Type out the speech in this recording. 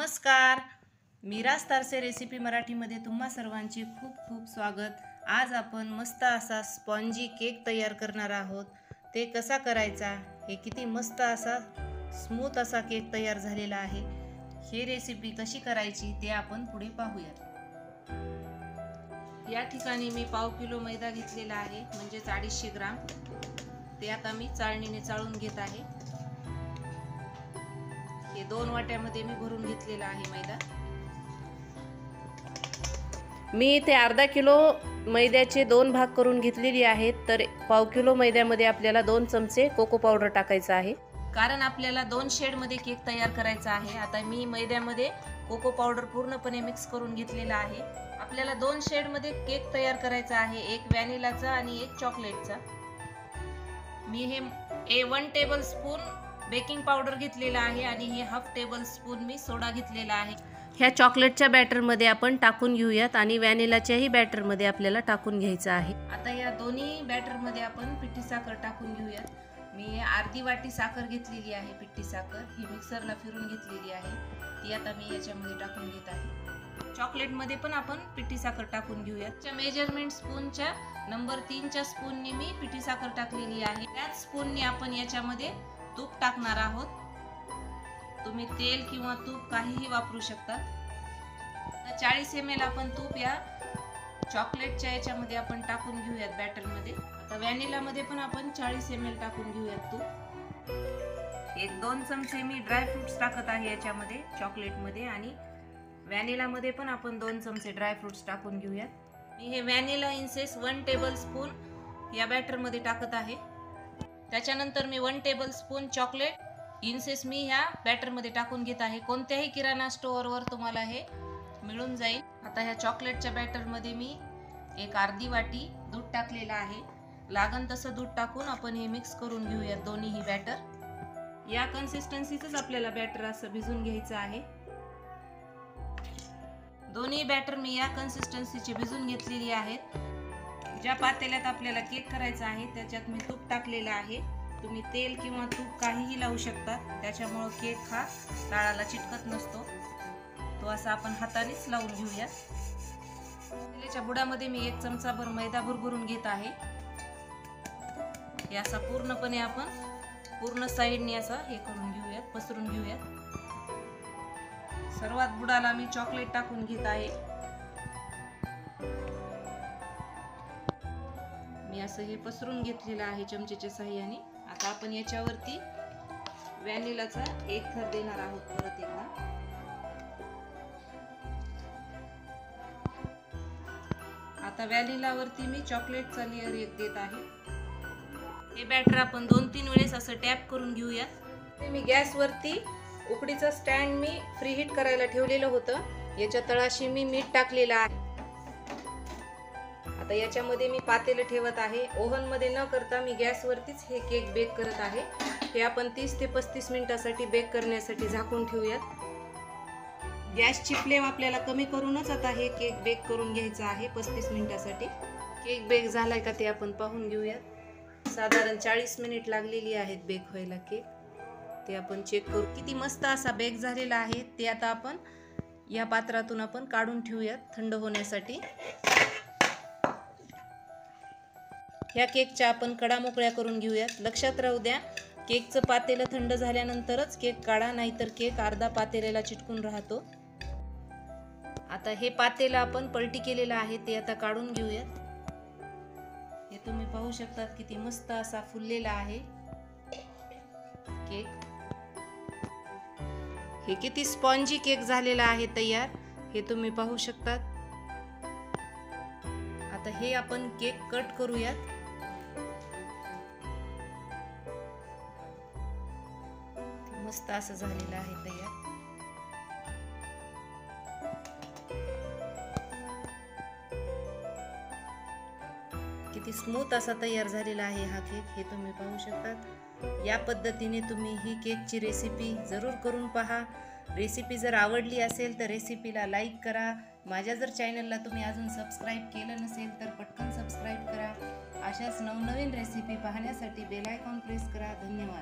नमस्कार, मीराज तारसे रेसिपी मराठीमध्ये तुम्हा सर्वांचे खूप खूप स्वागत। आज आपण मस्त असा स्पॉन्जी केक तयार करणार आहोत। ते कसा करायचा, हे किती मस्त असा स्मूथ असा केक तयार झालेला आहे। ही रेसिपी कशी करायची ते आपण पुढे पाहूया। या ठिकाणी मी पाव किलो मैदा घेतलेला आहे, म्हणजे 250 ग्राम। ते आता मी चाळणीने चाळून घेत आहे। हे 2 वाट्यामध्ये मी भरून घेतलेला आहे मैदा। मी इथे अर्धा किलो मैद्याचे 2 भाग करून घेतलेली आहेत। तर पाव किलो मैद्यामध्ये आपल्याला 2 चमचे कोको पावडर टाकायचा आहे, कारण आपल्याला 2 शेड मध्ये केक तयार करायचा आहे। आता मी मैद्यामध्ये कोको पावडर पूर्णपणे मिक्स करून घेतलेला आहे। आपल्याला 2 शेड मध्ये केक तयार करायचा आहे, एक व्हॅनिलाचा आणि एक चॉकलेटचा। मी हे 1 टेबलस्पून बेकिंग पावडर घेतलेला आहे आणि हे हाफ टेबलस्पून मी सोडा घेतलेला आहे। ह्या चॉकलेटच्या बॅटर मध्ये आपण टाकून घेऊयात आणि व्हॅनिलाच्याही बॅटर मध्ये आपल्याला टाकून घ्यायचं आहे। आता या दोन्ही बॅटर मध्ये आपण पिठी साखर टाकून घेऊयात। मी अर्धी वाटी साखर घेतलेली आहे, पिठी साखर ही मिक्सरला फिरून घेतलेली आहे, ती आता मी याच्यामध्ये टाकून घेत आहे। चॉकलेट मध्ये पण आपण पिठी साखर टाकून घेऊयात। च्या मेजरमेंट स्पूनच्या नंबर 3 च्या स्पूनने मी पिठी साखर टाकलेली आहे। त्याच स्पूनने आपण याच्यामध्ये तूप टाकणार आहोत। तुम्ही तेल किंवा तूप काहीही वापरू शकता। 40 ml आपण तूप या चॉकलेटच्या याच्यामध्ये आपण टाकून घेऊयात बॅटर मध्ये। आता व्हॅनिला मध्ये पण आपण 40 ml टाकून घेऊयात तूप। 1-2 चमचे मी ड्राय फ्रुट्स टाकत आहे याच्यामध्ये, चॉकलेट मध्ये, आणि व्हॅनिला मध्ये पण आपण 2 चमचे ड्राय फ्रुट्स टाकून घेऊयात। मी हे व्हॅनिला इन्सेस 1 टेबलस्पून या बॅटर मध्ये टाकत आहे। त्याच्यानंतर मी 1 टेबलस्पून चॉकलेट इन्सेस मी ह्या बॅटर मध्ये टाकून घेत आहे। कोणत्याही किराणा स्टोअर वर तुम्हाला हे मिळून जाईल। आता ह्या चॉकलेटच्या बॅटर मध्ये मी एक अर्धी वाटी दूध टाकलेला आहे। लागण तसं दूध टाकून आपण हे मिक्स करून घेऊयात दोन्ही बॅटर। या कन्सिस्टन्सीचंच आपल्याला बॅटर असं भिजून घ्यायचं आहे। दोन्ही बॅटर मी या कन्सिस्टन्सीचे भिजून घेतलेली आहेत। ज्या पातेल्यात आपल्याला केक करायचा आहे त्याच्यात मी तूप टाकलेलं आहे। तुम्ही तेल किंवा तूप काहीही लावू शकता, त्याच्यामुळे केक हा तळाला चिटकत नसतो। तो असा आपण हातानेच लावून घेऊया। पातेल्याच्या बुडामध्ये मी 1 चमचाभर मैदा भरभरून घेत आहे। हे असा पूर्णपणे आपण पूर्ण साइडने असा हे करून घेऊयात, पसरून घेऊयात। सर्वात बुडाला मी चॉकलेट टाकून घेत आहे। मी असं हे पसरून घेतलेलं आहे चमचेच्या सहाय्याने। आता आपण याच्यावरती व्हॅनिलाचा एक थर देणार आहोत परत एकदा। आता व्हॅनिलावरती मी चॉकलेटचा लेयर एक देत आहे। हे बॅटर आपण 2-3 वेळेस असं टॅप करून घेऊयात। मी गॅसवरती उकडीचं स्टँड मी फ्रीहीट करायला ठेवलेलं होतं। याच्या तळाशी मी मीठ टाकलेलं आहे। आता याच्यामध्ये मी पातेलं ठेवत आहे। ओव्हन मध्ये न करता मी गॅसवरतीच हे केक बेक करत आहे। हे आपण 30 ते 35 मिनिटांसाठी बेक करण्यासाठी झाकून ठेवूयात। गॅसची फ्लेम आपल्याला कमी करूनच आता हे केक बेक करून घ्यायचा आहे 35 मिनिटांसाठी। केक बेक झालाय का ते आपण पाहून घेऊयात। साधारण 40 मिनिट लागलेली आहेत बेक व्हायला केक। ते आपण चेक करू। किती मस्त असा बेक झालेला आहे। ते आता आपण या पात्रातून आपण काढून ठेवूयात थंड होण्यासाठी। ह्या केकच्या आपण कडा मोकळ्या करून घेऊयात। लक्षात राहू द्या, केकचं पातेलं थंड झाल्यानंतरच केक काढा, नाहीतर केक अर्धा पातेल्याला चिटकून राहतो। आता हे पातेलं आपण पलटी केलेलं आहे, ते आता काढून घेऊयात। हे तुम्ही पाहू शकतात किती मस्त असा फुललेला आहे केक। हे किती स्पॉन्जी केक झालेला आहे तयार, हे तुम्ही पाहू शकतात। आता हे आपण केक कट करूयात। मस्त असं झालेलं आहे तयार। किती स्मूथ असा तयार झालेला आहे हा केक, हे तुम्ही पाहू शकतात। या पद्धतीने तुम्ही ही केकची रेसिपी जरूर करून पहा। रेसिपी जर आवडली असेल तर रेसिपीला लाईक करा। माझ्या जर चॅनलला तुम्ही अजून सबस्क्राईब केलं नसेल तर पटकन सबस्क्राईब करा। अशाच नवनवीन रेसिपी पाहण्यासाठी बेल आयकॉन प्रेस करा। धन्यवाद।